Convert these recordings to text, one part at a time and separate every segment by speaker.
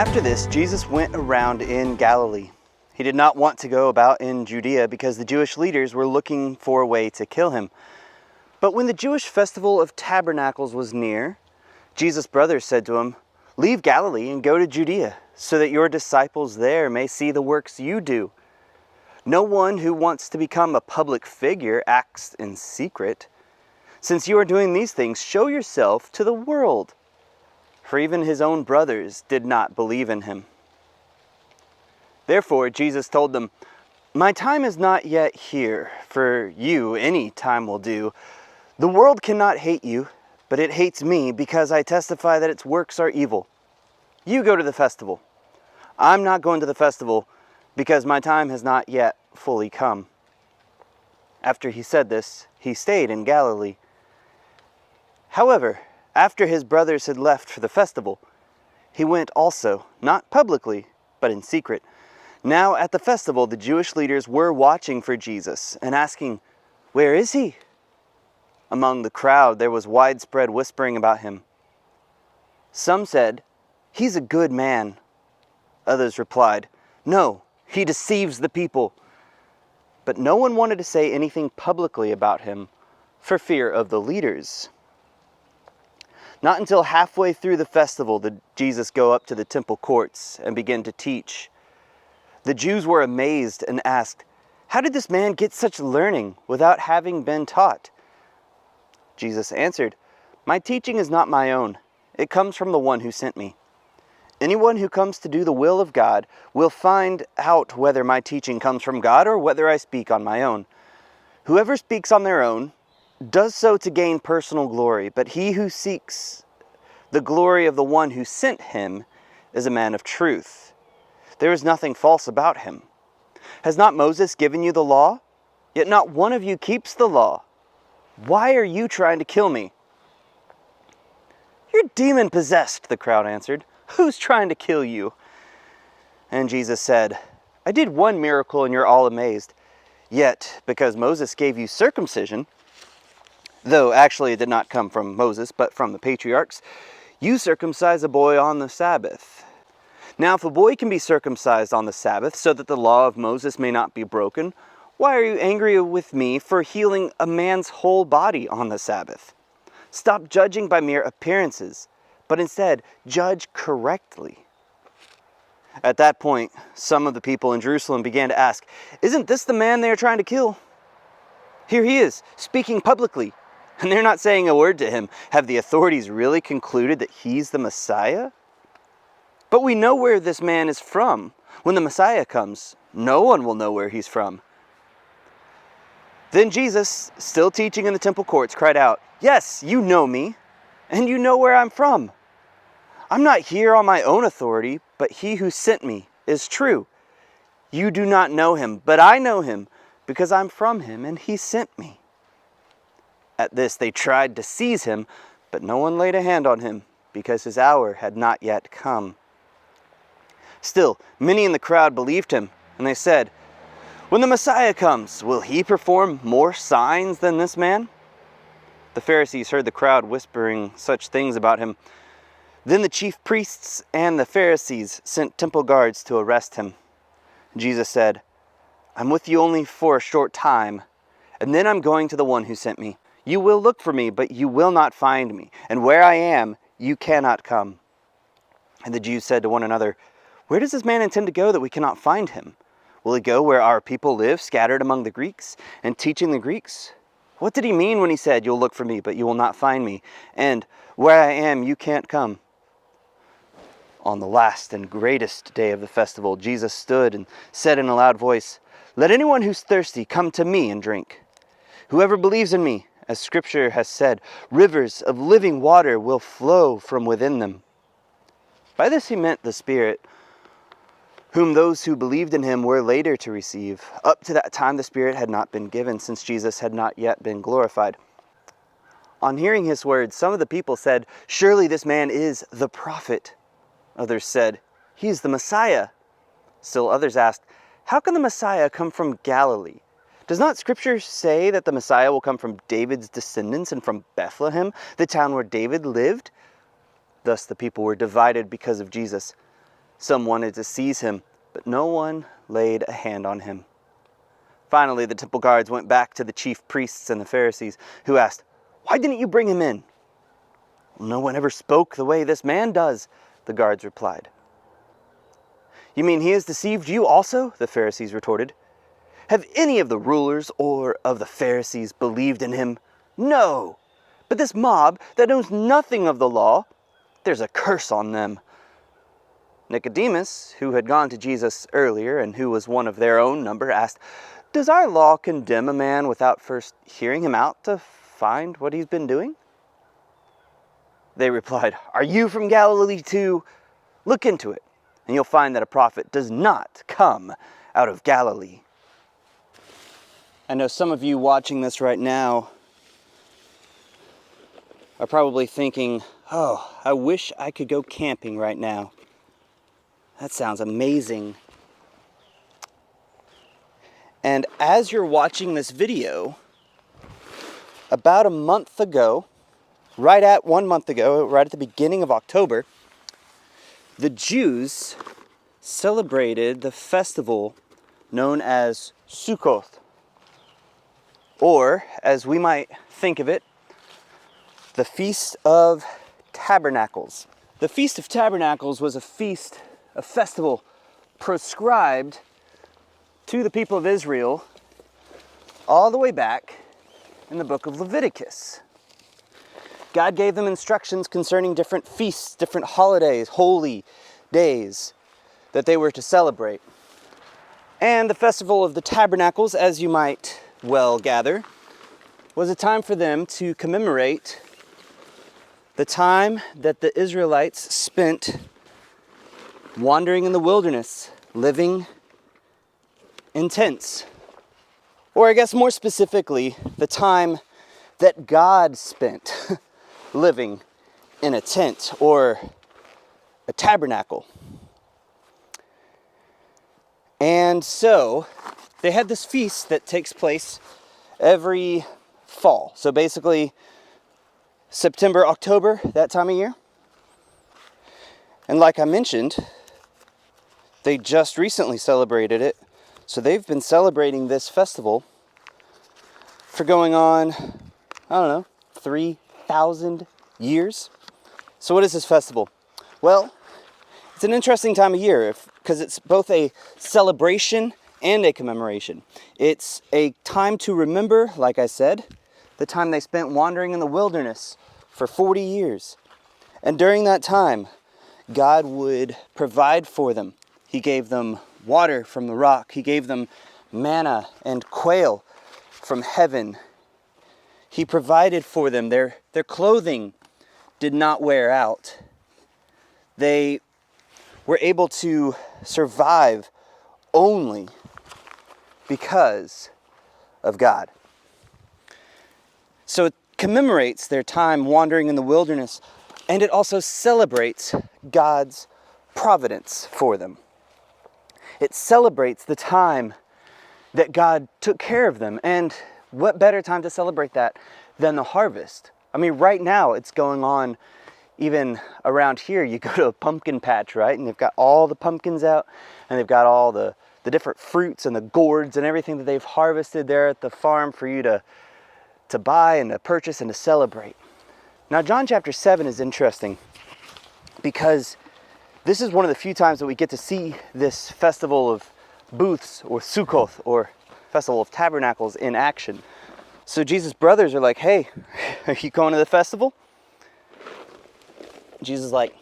Speaker 1: After this, Jesus went around in Galilee. He did not want to go about in Judea because the Jewish leaders were looking for a way to kill him. But when the Jewish festival of Tabernacles was near, Jesus' brothers said to him, "Leave Galilee and go to Judea, so that your disciples there may see the works you do. No one who wants to become a public figure acts in secret. Since you are doing these things, show yourself to the world." For even his own brothers did not believe in him. Therefore Jesus told them, "My time is not yet here. For you, any time will do. The world cannot hate you, but it hates me because I testify that its works are evil. You go to the festival. I'm not going to the festival because my time has not yet fully come." After he said this, he stayed in Galilee. However, after his brothers had left for the festival, he went also, not publicly, but in secret. Now at the festival, the Jewish leaders were watching for Jesus and asking, "Where is he?" Among the crowd, there was widespread whispering about him. Some said, "He's a good man." Others replied, "No, he deceives the people." But no one wanted to say anything publicly about him for fear of the leaders. Not until halfway through the festival did Jesus go up to the temple courts and begin to teach. The Jews were amazed and asked, "How did this man get such learning without having been taught?" Jesus answered, "My teaching is not my own. It comes from the one who sent me. Anyone who comes to do the will of God will find out whether my teaching comes from God or whether I speak on my own. Whoever speaks on their own does so to gain personal glory, but he who seeks the glory of the one who sent him is a man of truth. There is nothing false about him. Has not Moses given you the law? Yet not one of you keeps the law. Why are you trying to kill me?" "You're demon-possessed," the crowd answered. "Who's trying to kill you?" And Jesus said, "I did one miracle and you're all amazed. Yet, because Moses gave you circumcision, though actually it did not come from Moses, but from the patriarchs, you circumcise a boy on the Sabbath. Now if a boy can be circumcised on the Sabbath so that the law of Moses may not be broken, why are you angry with me for healing a man's whole body on the Sabbath? Stop judging by mere appearances, but instead judge correctly." At that point, some of the people in Jerusalem began to ask, "Isn't this the man they are trying to kill? Here he is, speaking publicly, and they're not saying a word to him. Have the authorities really concluded that he's the Messiah? But we know where this man is from. When the Messiah comes, no one will know where he's from." Then Jesus, still teaching in the temple courts, cried out, "Yes, you know me, and you know where I'm from. I'm not here on my own authority, but he who sent me is true. You do not know him, but I know him, because I'm from him, and he sent me." At this they tried to seize him, but no one laid a hand on him, because his hour had not yet come. Still, many in the crowd believed him, and they said, "When the Messiah comes, will he perform more signs than this man?" The Pharisees heard the crowd whispering such things about him. Then the chief priests and the Pharisees sent temple guards to arrest him. Jesus said, "I'm with you only for a short time, and then I'm going to the one who sent me. You will look for me, but you will not find me, and where I am, you cannot come." And the Jews said to one another, "Where does this man intend to go that we cannot find him? Will he go where our people live, scattered among the Greeks, and teaching the Greeks? What did he mean when he said, 'You'll look for me, but you will not find me,' and 'Where I am, you can't come'?" On the last and greatest day of the festival, Jesus stood and said in a loud voice, "Let anyone who's thirsty come to me and drink. Whoever believes in me, as Scripture has said, rivers of living water will flow from within them." By this he meant the Spirit, whom those who believed in him were later to receive. Up to that time the Spirit had not been given, since Jesus had not yet been glorified. On hearing his words, some of the people said, "Surely this man is the prophet." Others said, "He is the Messiah." Still others asked, "How can the Messiah come from Galilee? Does not Scripture say that the Messiah will come from David's descendants and from Bethlehem, the town where David lived?" Thus the people were divided because of Jesus. Some wanted to seize him, but no one laid a hand on him. Finally, the temple guards went back to the chief priests and the Pharisees, who asked, "Why didn't you bring him in?" "No one ever spoke the way this man does," the guards replied. "You mean he has deceived you also?" the Pharisees retorted. "Have any of the rulers or of the Pharisees believed in him? No! But this mob that knows nothing of the law, there's a curse on them." Nicodemus, who had gone to Jesus earlier and who was one of their own number, asked, "Does our law condemn a man without first hearing him out to find what he's been doing?" They replied, "Are you from Galilee too? Look into it, and you'll find that a prophet does not come out of Galilee." I know some of you watching this right now are probably thinking, "Oh, I wish I could go camping right now. That sounds amazing." And as you're watching this video, about a month ago, right at 1 month ago, right at the beginning of October, the Jews celebrated the festival known as Sukkoth, or as we might think of it, the Feast of Tabernacles. The Feast of Tabernacles was a festival prescribed to the people of Israel all the way back in the book of Leviticus. God gave them instructions concerning different feasts, different holidays, holy days that they were to celebrate. And the Festival of the Tabernacles, as you might well gather, was a time for them to commemorate the time that the Israelites spent wandering in the wilderness, living in tents. Or I guess more specifically, the time that God spent living in a tent or a tabernacle. And so they had this feast that takes place every fall. So basically September, October, that time of year. And like I mentioned, they just recently celebrated it. So they've been celebrating this festival for going on, 3,000 years. So what is this festival? Well, it's an interesting time of year because it's both a celebration and a commemoration. It's a time to remember, like I said, the time they spent wandering in the wilderness for 40 years. And during that time, God would provide for them. He gave them water from the rock. He gave them manna and quail from heaven. He provided for them. Their clothing did not wear out. They were able to survive only because of God. So it commemorates their time wandering in the wilderness, and it also celebrates God's providence for them. It celebrates the time that God took care of them. And what better time to celebrate that than the harvest? I mean, right now it's going on even around here. You go to a pumpkin patch, right? And they've got all the pumpkins out, and they've got all the different fruits and the gourds and everything that they've harvested there at the farm for you to buy and to purchase and to celebrate. Now, John chapter 7 is interesting because this is one of the few times that we get to see this festival of booths, or Sukkoth, or Festival of Tabernacles, in action. So Jesus' brothers are like, "Hey, are you going to the festival?" Jesus is like,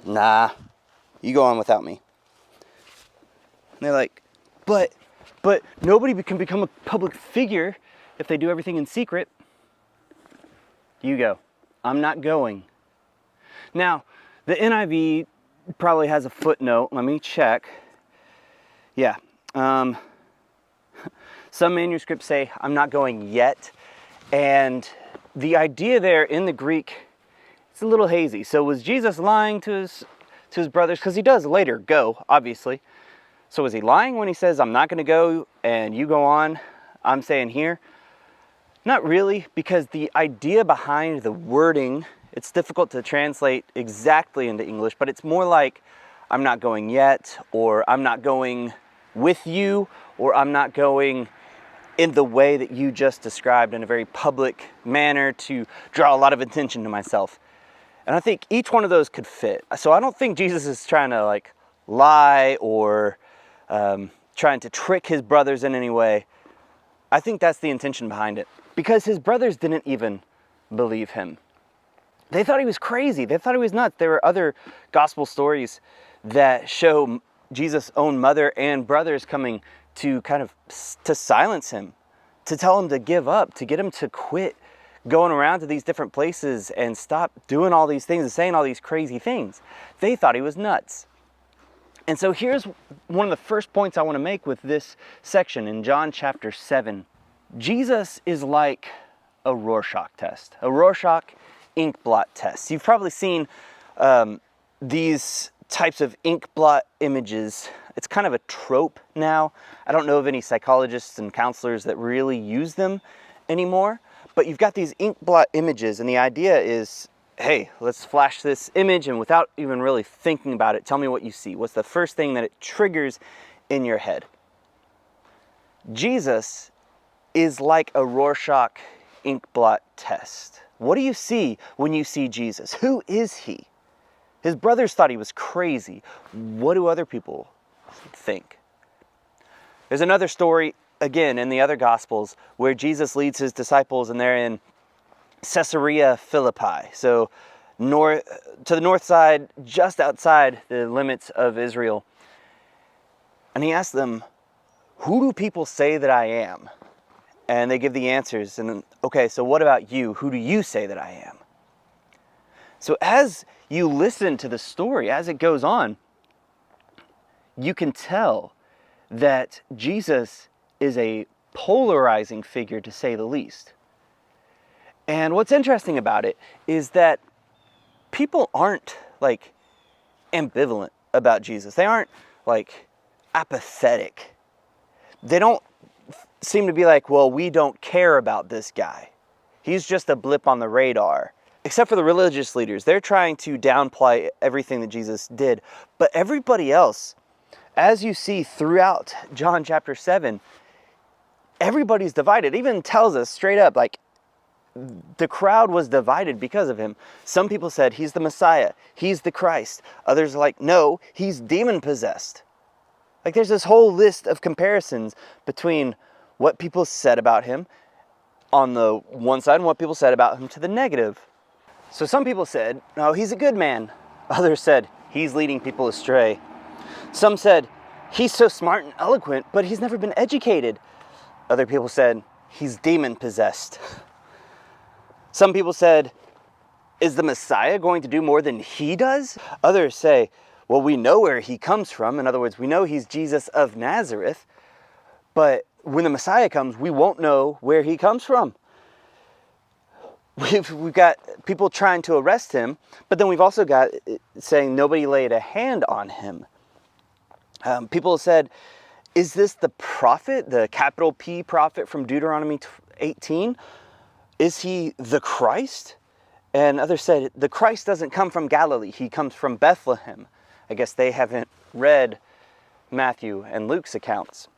Speaker 1: "Nah, you go on without me." And they're like, but nobody can become a public figure if they do everything in secret. "You go. I'm not going." Now, the NIV probably has a footnote. Let me check. Yeah. Some manuscripts say, "I'm not going yet." And the idea there in the Greek, it's a little hazy. So was Jesus lying to his brothers? Because he does later go, obviously. So was he lying when he says, "I'm not going to go and you go on, I'm staying here"? Not really, because the idea behind the wording, it's difficult to translate exactly into English, but it's more like, I'm not going yet, or I'm not going with you, or I'm not going in the way that you just described in a very public manner to draw a lot of attention to myself. And I think each one of those could fit. So I don't think Jesus is trying to like lie or trying to trick his brothers in any way. I think that's the intention behind it, because his brothers didn't even believe him. They thought he was crazy. They thought he was nuts. There were other gospel stories that show Jesus' own mother and brothers coming to kind of to silence him, to tell him to give up, to get him to quit going around to these different places and stop doing all these things and saying all these crazy things. They thought he was nuts. And so here's one of the first points I want to make with this section in John chapter 7. Jesus is like a Rorschach test, a Rorschach ink blot test. You've probably seen these types of ink blot images. It's kind of a trope now. I don't know of any psychologists and counselors that really use them anymore, but you've got these ink blot images, and the idea is, hey, let's flash this image, and without even really thinking about it, tell me what you see. What's the first thing that it triggers in your head? Jesus is like a Rorschach ink blot test. What do you see when you see Jesus? Who is he? His brothers thought he was crazy. What do other people think? There's another story, again, in the other Gospels, where Jesus leads his disciples, and they're in Caesarea Philippi. So to the north side, just outside the limits of Israel. And he asks them, who do people say that I am? And they give the answers. And then, okay, so what about you? Who do you say that I am? So as you listen to the story, as it goes on, you can tell that Jesus is a polarizing figure, to say the least. And what's interesting about it is that people aren't like ambivalent about Jesus. They aren't like apathetic. They don't seem to be like, well, we don't care about this guy. He's just a blip on the radar. Except for the religious leaders. They're trying to downplay everything that Jesus did. But everybody else, as you see throughout John chapter 7, everybody's divided. It even tells us straight up, like, the crowd was divided because of him. Some people said, he's the Messiah. He's the Christ. Others are like, no, he's demon-possessed. Like, there's this whole list of comparisons between what people said about him on the one side and what people said about him to the negative. So some people said, no, he's a good man. Others said, he's leading people astray. Some said, he's so smart and eloquent, but he's never been educated. Other people said, he's demon-possessed. Some people said, is the Messiah going to do more than he does? Others say, well, we know where he comes from. In other words, we know he's Jesus of Nazareth, but when the Messiah comes, we won't know where he comes from. We've got people trying to arrest him, but then we've also got saying nobody laid a hand on him. People said, is this the prophet, the capital P prophet from Deuteronomy 18? Is he the Christ? And others said, the Christ doesn't come from Galilee. He comes from Bethlehem. I guess they haven't read Matthew and Luke's accounts.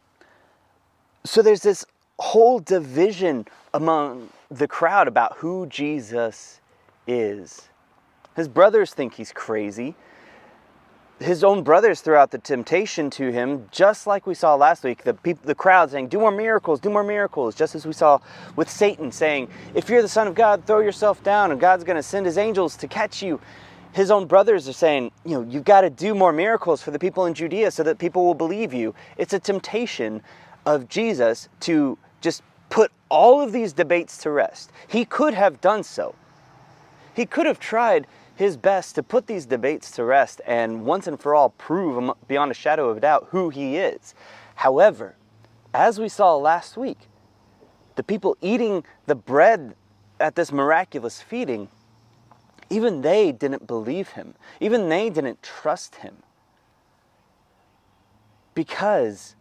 Speaker 1: So there's this whole division among the crowd about who Jesus is. His brothers think he's crazy. His own brothers throw out the temptation to him, just like we saw last week. The crowd saying, do more miracles, just as we saw with Satan saying, if you're the Son of God, throw yourself down and God's going to send his angels to catch you. His own brothers are saying, you've got to do more miracles for the people in Judea so that people will believe you. It's a temptation of Jesus to just put all of these debates to rest. He could have done so. He could have tried his best to put these debates to rest and once and for all prove beyond a shadow of a doubt who he is. However, as we saw last week, the people eating the bread at this miraculous feeding, even they didn't believe him. Even they didn't trust him. Because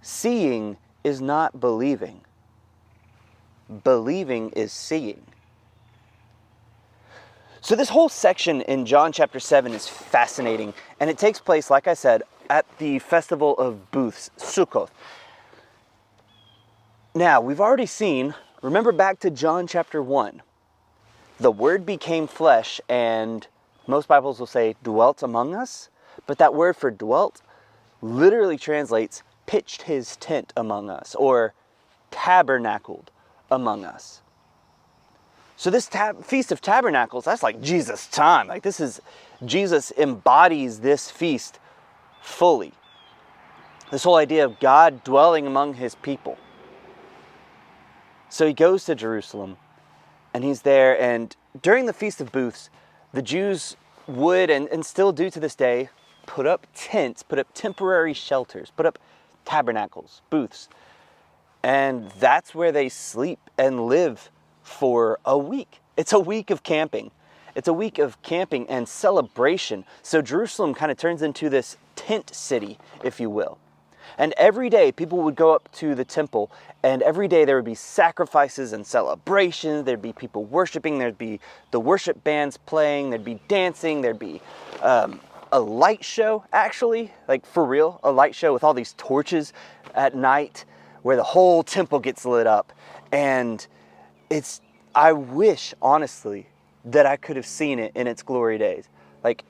Speaker 1: seeing is not believing. Believing is seeing. So this whole section in John chapter 7 is fascinating, and it takes place, like I said, at the festival of booths, Sukkoth. Now, we've already seen, remember back to John chapter 1, the Word became flesh, and most Bibles will say dwelt among us, but that word for dwelt literally translates pitched his tent among us, or tabernacled among us. So this Feast of Tabernacles, that's like Jesus' time. Like Jesus embodies this feast fully. This whole idea of God dwelling among his people. So he goes to Jerusalem, and he's there, and during the Feast of Booths, the Jews would, and still do to this day, put up tents, put up temporary shelters, put up tabernacles, booths. And that's where they sleep and live for a week. It's a week of camping. It's a week of camping and celebration. So Jerusalem kind of turns into this tent city, if you will. And every day people would go up to the temple, and every day there would be sacrifices and celebrations. There'd be people worshiping. There'd be the worship bands playing. There'd be dancing. There'd be a light show, actually, like for real, a light show with all these torches at night where the whole temple gets lit up. And I wish, honestly, that I could have seen it in its glory days. Like,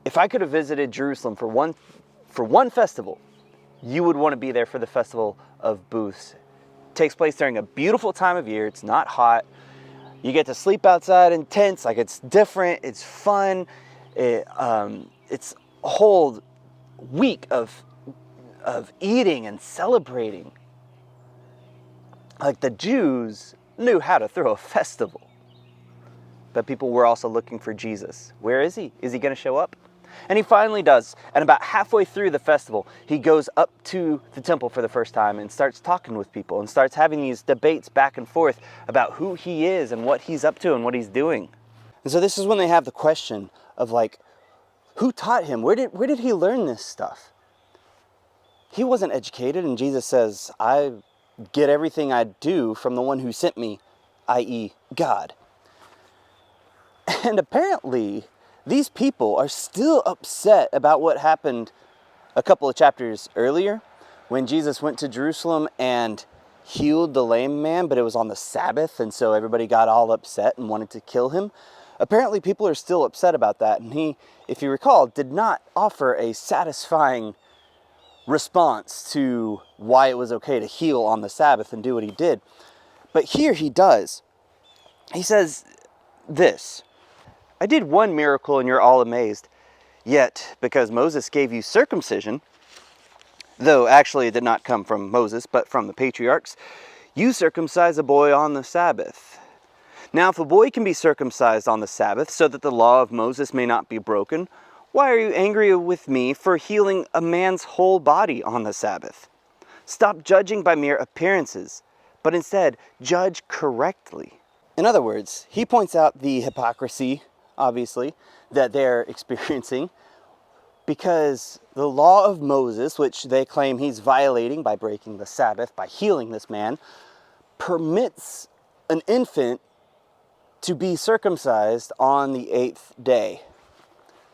Speaker 1: if I could have visited Jerusalem for one festival, you would want to be there for the Festival of Booths. It takes place during a beautiful time of year. It's not hot. You get to sleep outside in tents. Like, it's different. It's fun. It's a whole week of eating and celebrating. Like, the Jews knew how to throw a festival. But people were also looking for Jesus. Where is he? Is he going to show up? And he finally does. And about halfway through the festival, he goes up to the temple for the first time and starts talking with people and starts having these debates back and forth about who he is and what he's up to and what he's doing. And so this is when they have the question of, like, who taught him? Where did he learn this stuff? He wasn't educated, and Jesus says, I get everything I do from the one who sent me, i.e. God. And apparently, these people are still upset about what happened a couple of chapters earlier when Jesus went to Jerusalem and healed the lame man, but it was on the Sabbath, and so everybody got all upset and wanted to kill him. Apparently, people are still upset about that, and he, if you recall, did not offer a satisfying response to why it was okay to heal on the Sabbath and do what he did. But here he does. He says this, I did one miracle and you're all amazed. Yet, because Moses gave you circumcision, though actually it did not come from Moses, but from the patriarchs, you circumcise a boy on the Sabbath. Now, if a boy can be circumcised on the Sabbath so that the law of Moses may not be broken, why are you angry with me for healing a man's whole body on the Sabbath? Stop judging by mere appearances, but instead judge correctly. In other words, he points out the hypocrisy, obviously, that they're experiencing, because the law of Moses, which they claim he's violating by breaking the Sabbath, by healing this man, permits an infant to be circumcised on the 8th day.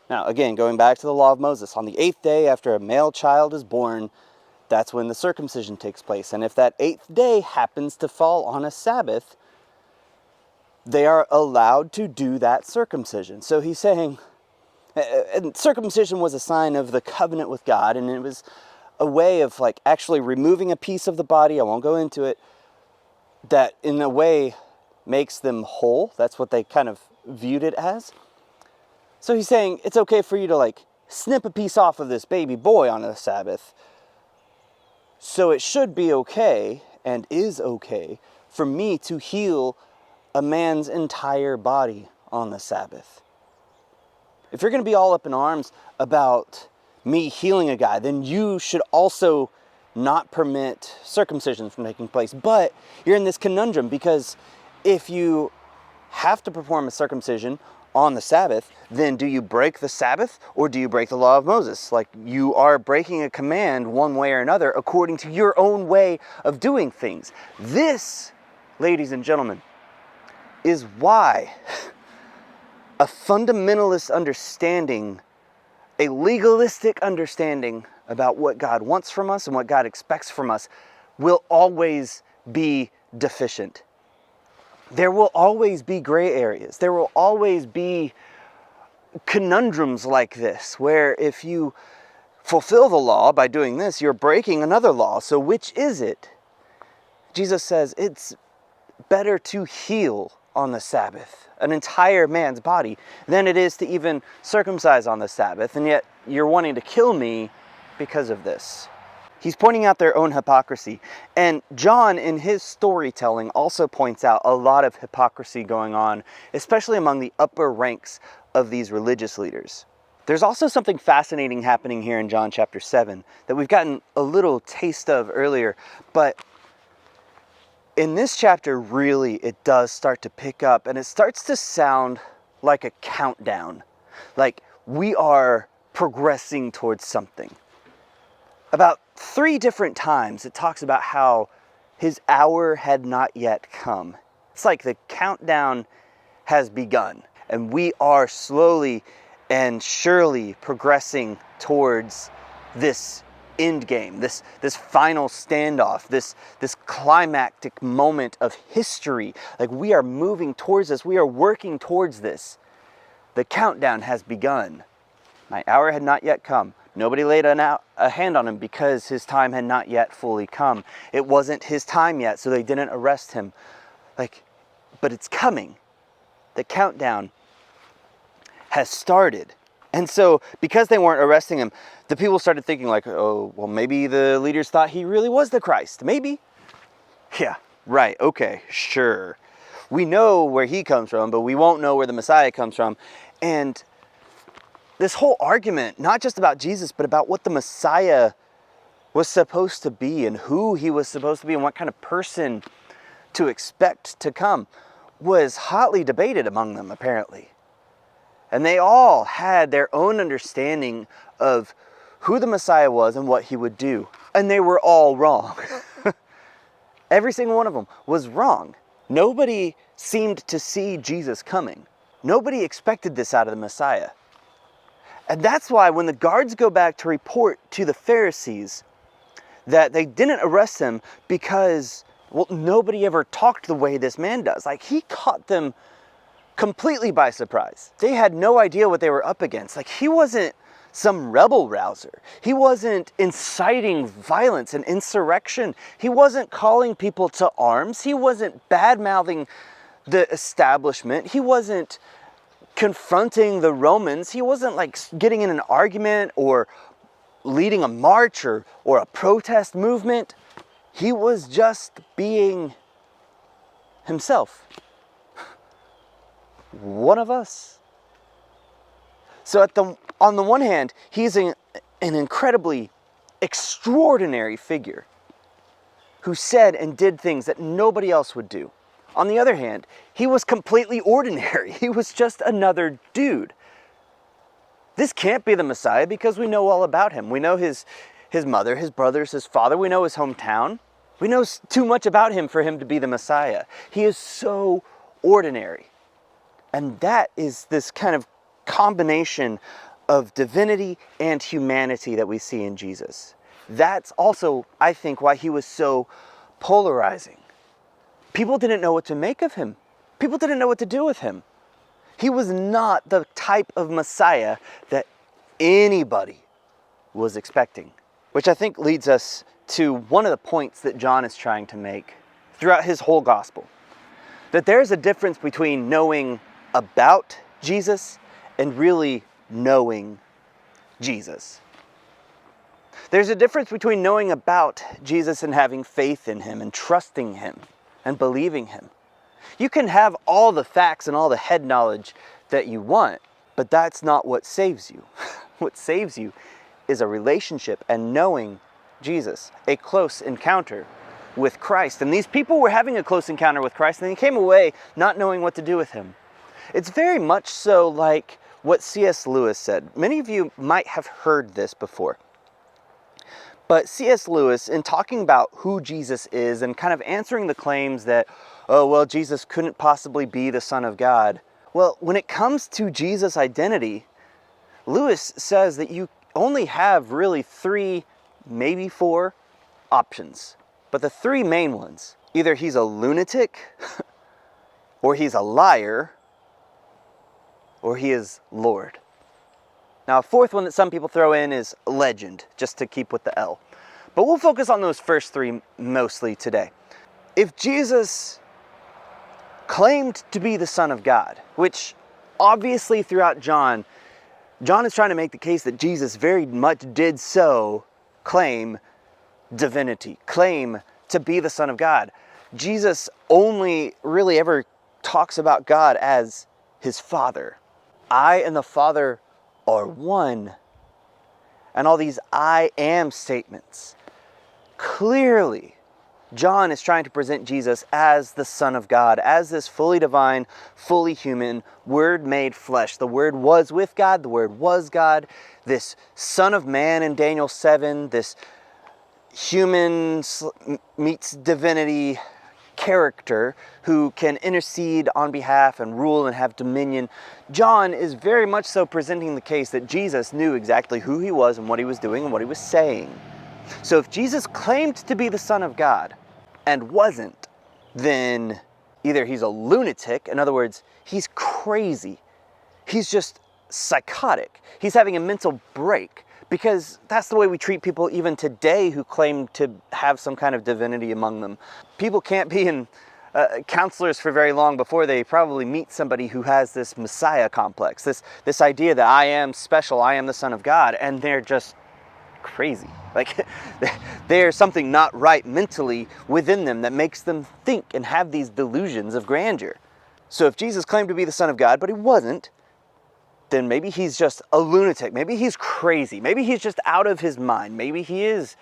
Speaker 1: Now, again, going back to the law of Moses, on the 8th day after a male child is born, that's when the circumcision takes place. And if that 8th day happens to fall on a Sabbath, they are allowed to do that circumcision. So he's saying, and circumcision was a sign of the covenant with God, and it was a way of like actually removing a piece of the body, I won't go into it, that in a way makes them whole. That's what they kind of viewed it as. So he's saying it's okay for you to like snip a piece off of this baby boy on a Sabbath. So it should be okay, and is okay, for me to heal a man's entire body on the Sabbath. If you're going to be all up in arms about me healing a guy, then you should also not permit circumcision from taking place. But you're in this conundrum, because if you have to perform a circumcision on the Sabbath, then do you break the Sabbath or do you break the law of Moses? Like, you are breaking a command one way or another according to your own way of doing things. This, ladies and gentlemen, is why a fundamentalist understanding, a legalistic understanding about what God wants from us and what God expects from us will always be deficient. There will always be gray areas. There will always be conundrums like this, where if you fulfill the law by doing this, you're breaking another law. So which is it? Jesus says it's better to heal on the Sabbath an entire man's body than it is to even circumcise on the Sabbath, and yet you're wanting to kill me because of this. He's pointing out their own hypocrisy. And John, in his storytelling, also points out a lot of hypocrisy going on, especially among the upper ranks of these religious leaders. There's also something fascinating happening here in John chapter 7 that we've gotten a little taste of earlier, but in this chapter, really, it does start to pick up, and it starts to sound like a countdown. Like we are progressing towards something. About 3 different times, it talks about how his hour had not yet come. It's like the countdown has begun, and we are slowly and surely progressing towards this end game, this final standoff, this climactic moment of history. Like we are moving towards this, we are working towards this. The countdown has begun. My hour had not yet come. Nobody laid a hand on him because his time had not yet fully come. It wasn't his time yet, so they didn't arrest him. But it's coming. The countdown has started. And so, because they weren't arresting him, the people started thinking like, oh, well, maybe the leaders thought he really was the Christ. Maybe. Yeah, right, okay, sure. We know where he comes from, but we won't know where the Messiah comes from. And this whole argument, not just about Jesus, but about what the Messiah was supposed to be and who he was supposed to be and what kind of person to expect to come, was hotly debated among them, apparently. And they all had their own understanding of who the Messiah was and what he would do. And they were all wrong. Every single one of them was wrong. Nobody seemed to see Jesus coming. Nobody expected this out of the Messiah. And that's why when the guards go back to report to the Pharisees that they didn't arrest him because, well, nobody ever talked the way this man does. Like, he caught them completely by surprise. They had no idea what they were up against. Like, he wasn't some rebel rouser. He wasn't inciting violence and insurrection. He wasn't calling people to arms. He wasn't bad-mouthing the establishment. He wasn't confronting the Romans. He wasn't like getting in an argument or leading a march or a protest movement. He was just being himself. One of us. So on the one hand, he's an incredibly extraordinary figure who said and did things that nobody else would do. On the other hand, he was completely ordinary. He was just another dude. This can't be the Messiah because we know all about him. We know his mother, his brothers, his father. We know his hometown. We know too much about him for him to be the Messiah. He is so ordinary. And that is this kind of combination of divinity and humanity that we see in Jesus. That's also, I think, why he was so polarizing. People didn't know what to make of him. People didn't know what to do with him. He was not the type of Messiah that anybody was expecting. Which I think leads us to one of the points that John is trying to make throughout his whole gospel. That there's a difference between knowing about Jesus and really knowing Jesus. There's a difference between knowing about Jesus and having faith in him and trusting him and believing him. You can have all the facts and all the head knowledge that you want, but that's not what saves you. What saves you is a relationship and knowing Jesus, a close encounter with Christ. And these people were having a close encounter with Christ, and they came away not knowing what to do with him. It's very much so like what C.S. Lewis said. Many of you might have heard this before. But C.S. Lewis, in talking about who Jesus is and kind of answering the claims that, oh, well, Jesus couldn't possibly be the Son of God, Well, when it comes to Jesus' identity, Lewis says that you only have really 3, maybe 4 options. But the 3 main ones, either he's a lunatic, or he's a liar, or he is Lord. Now, a 4th one that some people throw in is legend, just to keep with the L. But we'll focus on those first 3 mostly today. If Jesus claimed to be the Son of God, which obviously throughout John is trying to make the case that Jesus very much did so claim divinity, claim to be the Son of God. Jesus only really ever talks about God as his Father. I and the Father are one. And all these I am statements. Clearly, John is trying to present Jesus as the Son of God, as this fully divine, fully human, Word made flesh. The Word was with God, the Word was God. This Son of Man in Daniel 7, this human meets divinity character who can intercede on behalf and rule and have dominion. John is very much so presenting the case that Jesus knew exactly who he was and what he was doing and what he was saying. So if Jesus claimed to be the Son of God and wasn't, then either he's a lunatic, in other words, he's crazy. He's just psychotic. He's having a mental break, because that's the way we treat people even today who claim to have some kind of divinity among them. People can't be in counselors for very long before they probably meet somebody who has this Messiah complex, this idea that I am special, I am the Son of God, and they're just crazy. Like, there's something not right mentally within them that makes them think and have these delusions of grandeur. So if Jesus claimed to be the Son of God, but he wasn't, then maybe he's just a lunatic. Maybe he's crazy. Maybe he's just out of his mind. Maybe he is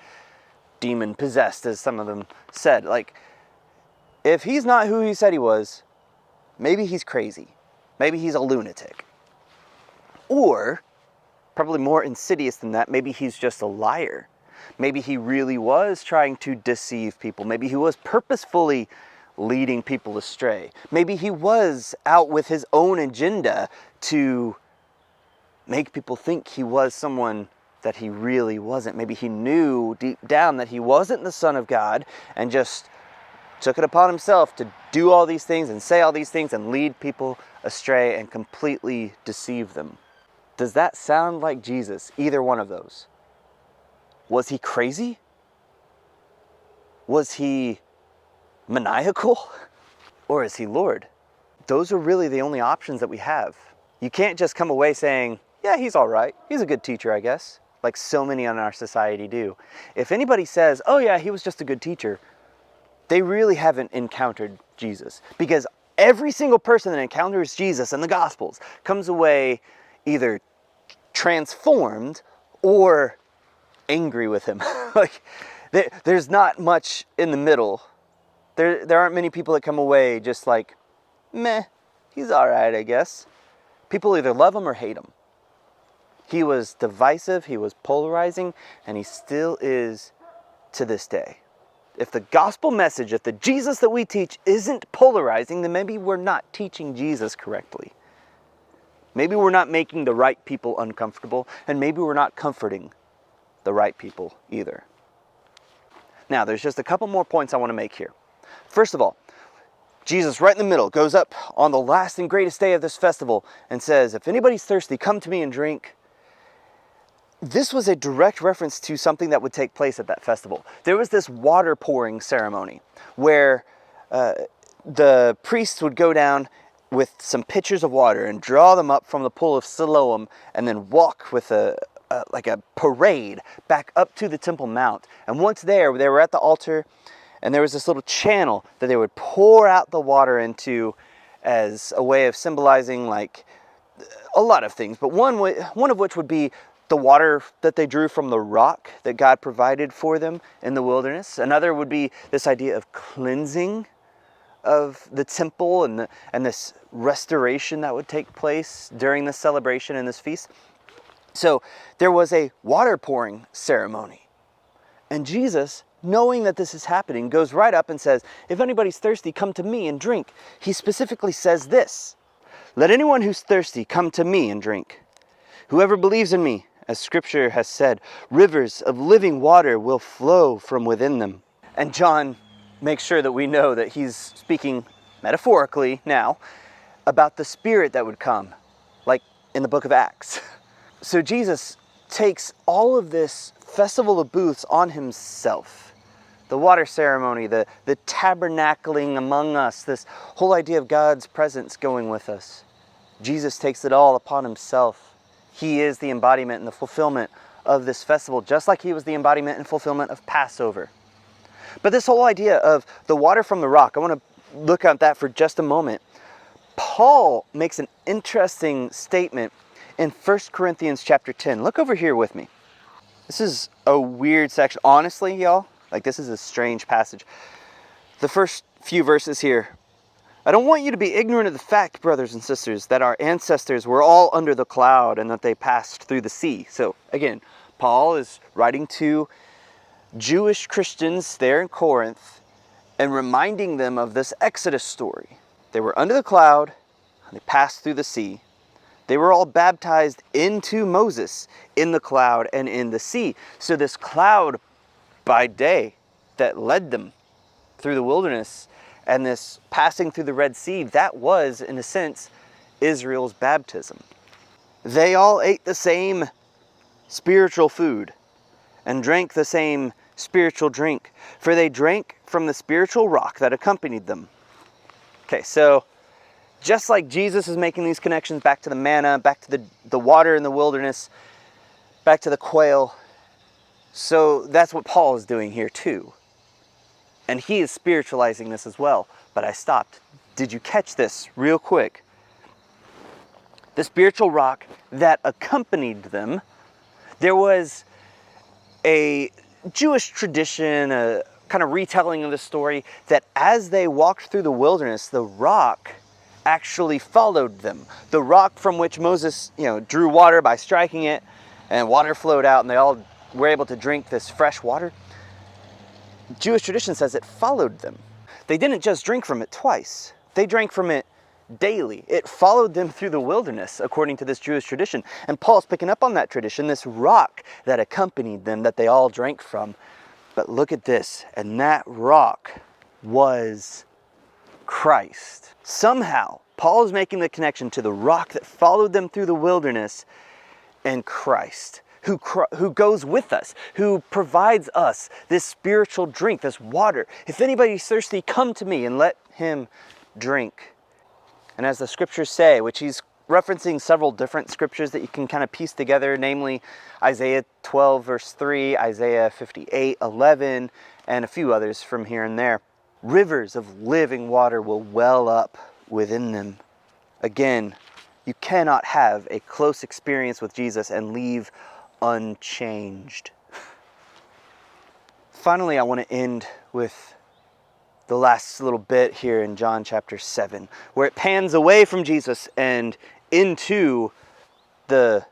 Speaker 1: demon possessed, as some of them said. Like, if he's not who he said he was, maybe he's crazy. Maybe he's a lunatic. Or, probably more insidious than that, maybe he's just a liar. Maybe he really was trying to deceive people. Maybe he was purposefully leading people astray. Maybe he was out with his own agenda to make people think he was someone that he really wasn't. Maybe he knew deep down that he wasn't the Son of God and just took it upon himself to do all these things and say all these things and lead people astray and completely deceive them. Does that sound like Jesus? Either one of those. Was he crazy? Was he maniacal? Or is he Lord? Those are really the only options that we have. You can't just come away saying, yeah, he's all right. He's a good teacher, I guess, like so many in our society do. If anybody says, oh yeah, he was just a good teacher, they really haven't encountered Jesus. Because every single person that encounters Jesus in the Gospels comes away either transformed or angry with him. Like, there's not much in the middle. There aren't many people that come away just like, meh, he's all right, I guess. People either love him or hate him. He was divisive, he was polarizing, and he still is to this day. If the gospel message, if the Jesus that we teach isn't polarizing, then maybe we're not teaching Jesus correctly. Maybe we're not making the right people uncomfortable, and maybe we're not comforting the right people either. Now, there's just a couple more points I want to make here. First of all, Jesus, right in the middle, goes up on the last and greatest day of this festival and says, if anybody's thirsty, come to me and drink. This was a direct reference to something that would take place at that festival. There was this water pouring ceremony where the priests would go down with some pitchers of water and draw them up from the pool of Siloam and then walk with like a parade back up to the Temple Mount. And once there, they were at the altar, and there was this little channel that they would pour out the water into as a way of symbolizing like a lot of things. But one of which would be the water that they drew from the rock that God provided for them in the wilderness. Another would be this idea of cleansing of the temple and this restoration that would take place during this celebration and this feast. So there was a water pouring ceremony. And Jesus, knowing that this is happening, goes right up and says, if anybody's thirsty, come to me and drink. He specifically says this, Let anyone who's thirsty come to me and drink. Whoever believes in me, as Scripture has said, rivers of living water will flow from within them. And John makes sure that we know that he's speaking metaphorically now about the Spirit that would come, like in the book of Acts. So Jesus takes all of this festival of booths on himself. The water ceremony, the tabernacling among us, this whole idea of God's presence going with us. Jesus takes it all upon himself. He is the embodiment and the fulfillment of this festival, just like he was the embodiment and fulfillment of Passover. But this whole idea of the water from the rock, I want to look at that for just a moment. Paul makes an interesting statement in 1 Corinthians chapter 10. Look over here with me. This is a weird section. Honestly, y'all, this is a strange passage. The first few verses here. I don't want you to be ignorant of the fact, brothers and sisters, that our ancestors were all under the cloud and that they passed through the sea. So again, Paul is writing to Jewish Christians there in Corinth and reminding them of this Exodus story. They were under the cloud and they passed through the sea. They were all baptized into Moses in the cloud and in the sea. So this cloud by day that led them through the wilderness and this passing through the Red Sea, that was, in a sense, Israel's baptism. They all ate the same spiritual food and drank the same spiritual drink, for they drank from the spiritual rock that accompanied them. Okay, so just like Jesus is making these connections back to the manna, back to the water in the wilderness, back to the quail, so that's what Paul is doing here too. And he is spiritualizing this as well. But I stopped. Did you catch this real quick? The spiritual rock that accompanied them, there was a Jewish tradition, a kind of retelling of the story, that as they walked through the wilderness, the rock actually followed them. The rock from which Moses, drew water by striking it, and water flowed out, and they all were able to drink this fresh water. Jewish tradition says it followed them. They didn't just drink from it twice. They drank from it daily. It followed them through the wilderness, according to this Jewish tradition. And Paul's picking up on that tradition, this rock that accompanied them, that they all drank from. But look at this, and that rock was Christ. Somehow, Paul is making the connection to the rock that followed them through the wilderness and Christ, who goes with us, who provides us this spiritual drink, this water. If anybody's thirsty, come to me and let him drink. And as the scriptures say, which he's referencing several different scriptures that you can kind of piece together, namely Isaiah 12 verse 3, Isaiah 58:11, and a few others from here and there. Rivers of living water will well up within them. Again, you cannot have a close experience with Jesus and leave unchanged. Finally, I want to end with the last little bit here in John chapter 7, where it pans away from Jesus and into the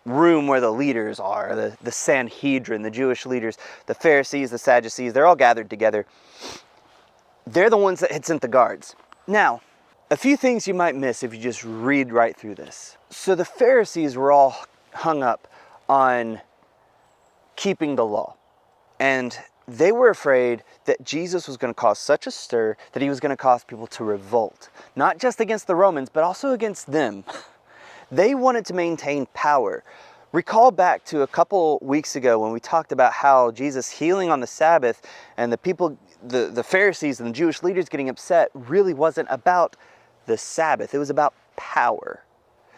Speaker 1: room where the leaders are, the Sanhedrin, the Jewish leaders, the Pharisees, the Sadducees, they're all gathered together. They're the ones that had sent the guards. Now, a few things you might miss if you just read right through this. So the Pharisees were all hung up on keeping the law. And they were afraid that Jesus was going to cause such a stir that he was going to cause people to revolt. Not just against the Romans, but also against them. They wanted to maintain power. Recall back to a couple weeks ago when we talked about how Jesus healing on the Sabbath and the people, the Pharisees and the Jewish leaders getting upset really wasn't about the Sabbath. It was about power.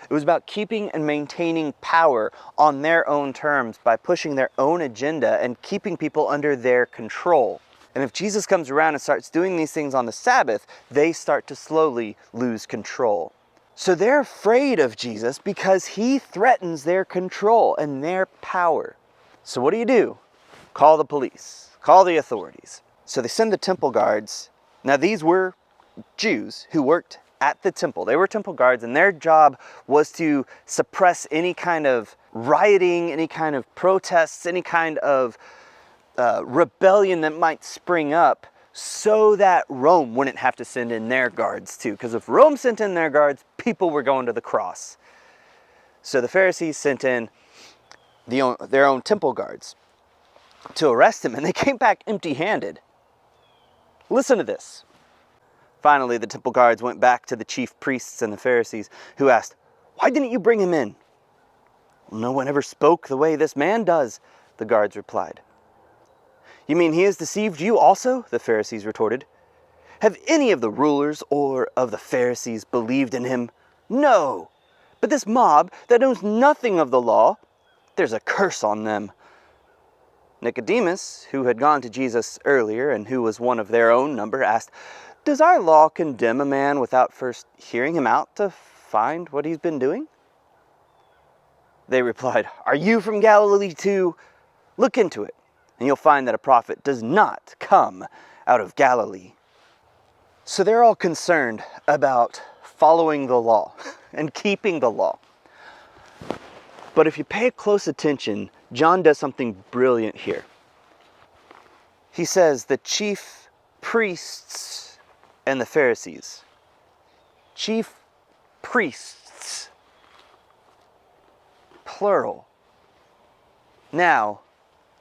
Speaker 1: It was about keeping and maintaining power on their own terms by pushing their own agenda and keeping people under their control. And if Jesus comes around and starts doing these things on the Sabbath, they start to slowly lose control. So they're afraid of Jesus because he threatens their control and their power. So what do? Call the police. Call the authorities. So they send the temple guards. Now these were Jews who worked at the temple. They were temple guards, and their job was to suppress any kind of rioting, any kind of protests, any kind of rebellion that might spring up, so that Rome wouldn't have to send in their guards too. Because if Rome sent in their guards, people were going to the cross. So the Pharisees sent in their own temple guards to arrest him, and they came back empty-handed. Listen to this. Finally, the temple guards went back to the chief priests and the Pharisees, who asked, "Why didn't you bring him in?" "No one ever spoke the way this man does," the guards replied. "You mean he has deceived you also?" the Pharisees retorted. "Have any of the rulers or of the Pharisees believed in him? No. But this mob that knows nothing of the law, there's a curse on them." Nicodemus, who had gone to Jesus earlier and who was one of their own number, asked, "Does our law condemn a man without first hearing him out to find what he's been doing?" They replied, "Are you from Galilee too? Look into it, and you'll find that a prophet does not come out of Galilee." So they're all concerned about following the law and keeping the law. But if you pay close attention, John does something brilliant here. He says the chief priests and the Pharisees. Chief priests. Plural. Now,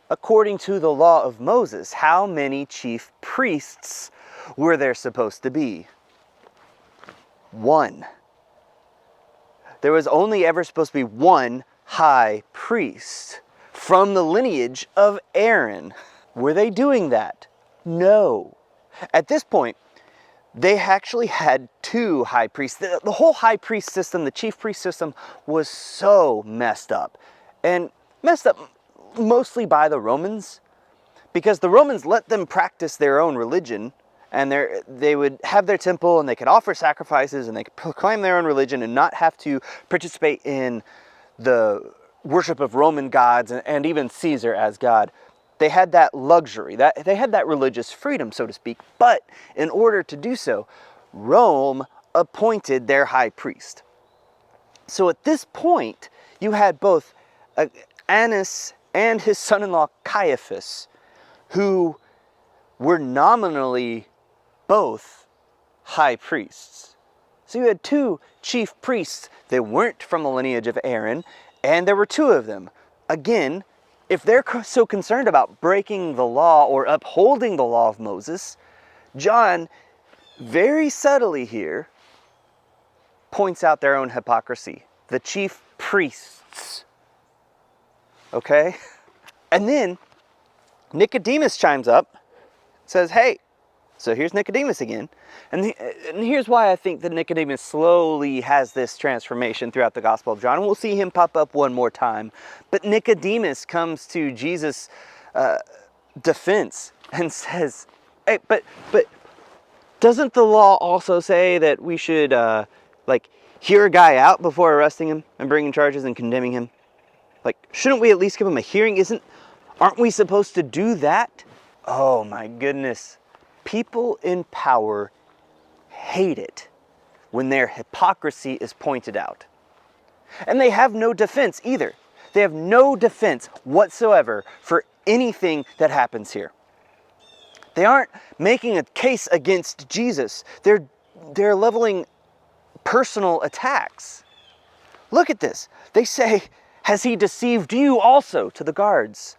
Speaker 1: according to the law of Moses, how many chief priests were there supposed to be? One. There was only ever supposed to be one high priest from the lineage of Aaron. Were they doing that? No. At this point, they actually had two high priests. The whole high priest system, the chief priest system, was so messed up. And messed up mostly by the Romans, because the Romans let them practice their own religion, and they would have their temple, and they could offer sacrifices, and they could proclaim their own religion and not have to participate in the worship of Roman gods and even Caesar as God. They had that luxury, they had that religious freedom, so to speak. But in order to do so, Rome appointed their high priest. So at this point, you had both Annas and his son-in-law Caiaphas, who were nominally both high priests. So you had two chief priests that weren't from the lineage of Aaron, and there were two of them. Again, if they're so concerned about breaking the law or upholding the law of Moses, John very subtly here points out their own hypocrisy. The chief priests. Okay? And then Nicodemus chimes up, says, "Hey," so here's Nicodemus again. And here's why I think that Nicodemus slowly has this transformation throughout the Gospel of John. And we'll see him pop up one more time. But Nicodemus comes to Jesus' defense and says, "Hey, but doesn't the law also say that we should hear a guy out before arresting him and bringing charges and condemning him? Shouldn't we at least give him a hearing? Aren't we supposed to do that?" Oh my goodness. People in power hate it when their hypocrisy is pointed out. And they have no defense either. They have no defense whatsoever for anything that happens here. They aren't making a case against Jesus. They're leveling personal attacks. Look at this. They say, "Has he deceived you also?" to the guards.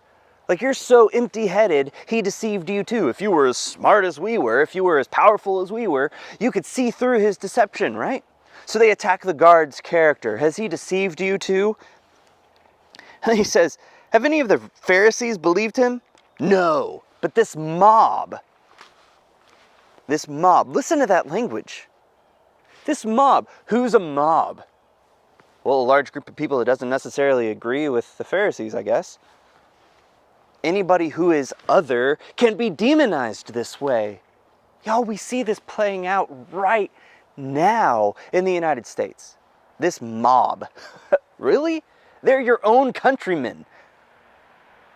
Speaker 1: You're so empty-headed, he deceived you too. If you were as smart as we were, if you were as powerful as we were, you could see through his deception, right? So they attack the guard's character. "Has he deceived you too?" And he says, "Have any of the Pharisees believed him?" No. But this mob, listen to that language. This mob, who's a mob? Well, a large group of people that doesn't necessarily agree with the Pharisees, I guess. Anybody who is other can be demonized this way. Y'all, we see this playing out right now in the United States. This mob. Really? They're your own countrymen.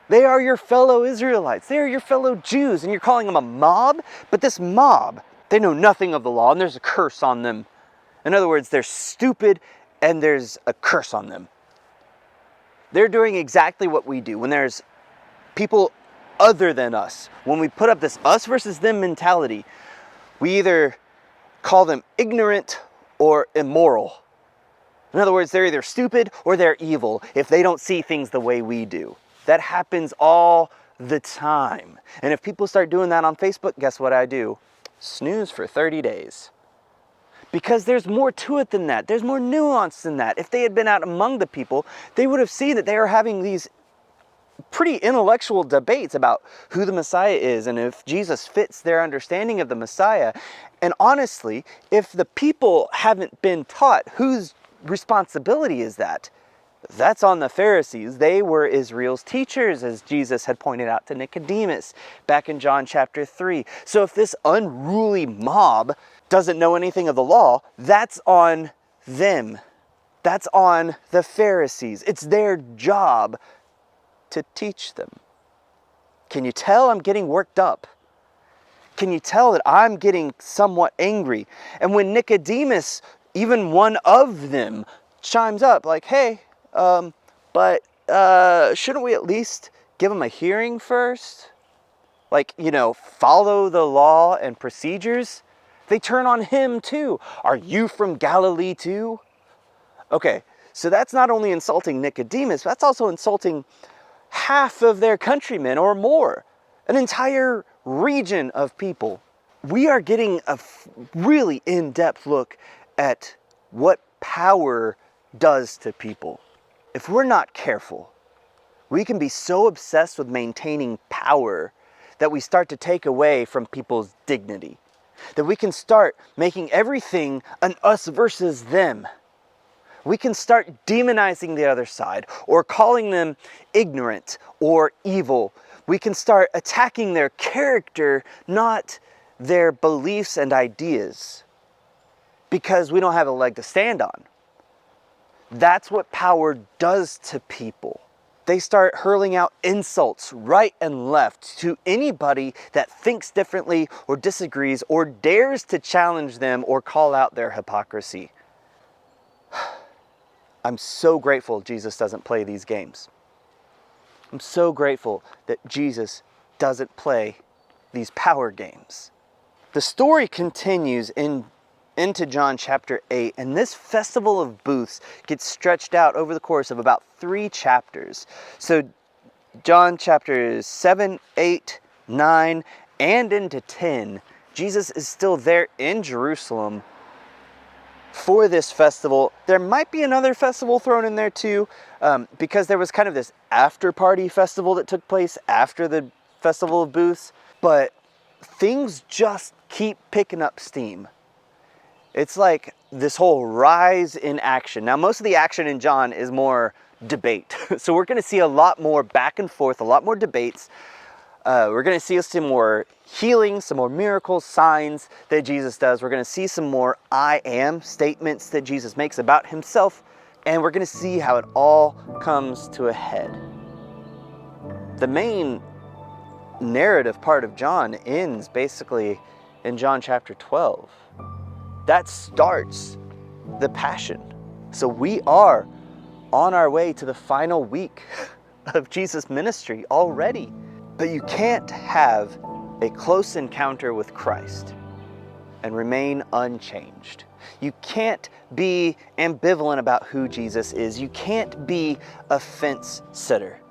Speaker 1: They are your fellow Israelites. They are your fellow Jews, and you're calling them a mob? But this mob, they know nothing of the law, and there's a curse on them. In other words, they're stupid, and there's a curse on them. They're doing exactly what we do when there's people other than us. When we put up this us versus them mentality, we either call them ignorant or immoral. In other words, they're either stupid or they're evil if they don't see things the way we do. That happens all the time. And if people start doing that on Facebook, guess what I do? Snooze for 30 days. Because there's more to it than that. There's more nuance than that. If they had been out among the people, they would have seen that they are having these pretty intellectual debates about who the Messiah is and if Jesus fits their understanding of the Messiah. And honestly, if the people haven't been taught whose responsibility is that, that's on the Pharisees. They were Israel's teachers, as Jesus had pointed out to Nicodemus back in John chapter 3. So if this unruly mob doesn't know anything of the law, that's on them. That's on the Pharisees. It's their job to teach them. Can you tell I'm getting worked up? Can you tell that I'm getting somewhat angry? And when Nicodemus, even one of them, chimes up like, hey, but shouldn't we at least give him a hearing first? Like, follow the law and procedures? They turn on him too. Are you from Galilee too? Okay, so that's not only insulting Nicodemus, that's also insulting half of their countrymen or more, an entire region of people. We are getting a really in-depth look at what power does to people. If we're not careful, we can be so obsessed with maintaining power that we start to take away from people's dignity, that we can start making everything an us versus them. We can start demonizing the other side or calling them ignorant or evil. We can start attacking their character, not their beliefs and ideas, because we don't have a leg to stand on. That's what power does to people. They start hurling out insults right and left to anybody that thinks differently or disagrees or dares to challenge them or call out their hypocrisy. I'm so grateful Jesus doesn't play these games. I'm so grateful that Jesus doesn't play these power games. The story continues into John chapter 8, and this festival of booths gets stretched out over the course of about 3 chapters. So John chapters 7, 8, 9, and into 10, Jesus is still there in Jerusalem for this festival. There might be another festival thrown in there too, because there was kind of this after party festival that took place after the festival of booths, but things just keep picking up steam. It's like this whole rise in action. Now, most of the action in John is more debate. So we're going to see a lot more back and forth, a lot more debates. We're going to see some more healing, some more miracles, signs that Jesus does. We're going to see some more I am statements that Jesus makes about himself. And we're going to see how it all comes to a head. The main narrative part of John ends basically in John chapter 12. That starts the Passion. So we are on our way to the final week of Jesus' ministry already. But you can't have a close encounter with Christ and remain unchanged. You can't be ambivalent about who Jesus is. You can't be a fence sitter.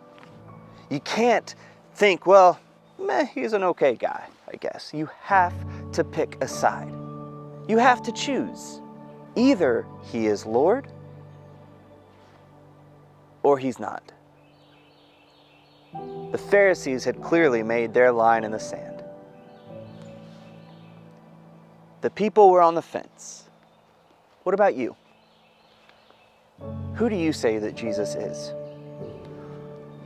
Speaker 1: You can't think, well, he's an okay guy, I guess. You have to pick a side. You have to choose. Either he is Lord or he's not. The Pharisees had clearly made their line in the sand. The people were on the fence. What about you? Who do you say that Jesus is?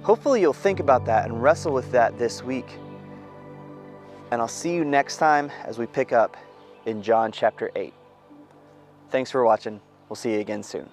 Speaker 1: Hopefully you'll think about that and wrestle with that this week. And I'll see you next time as we pick up in John chapter 8. Thanks for watching. We'll see you again soon.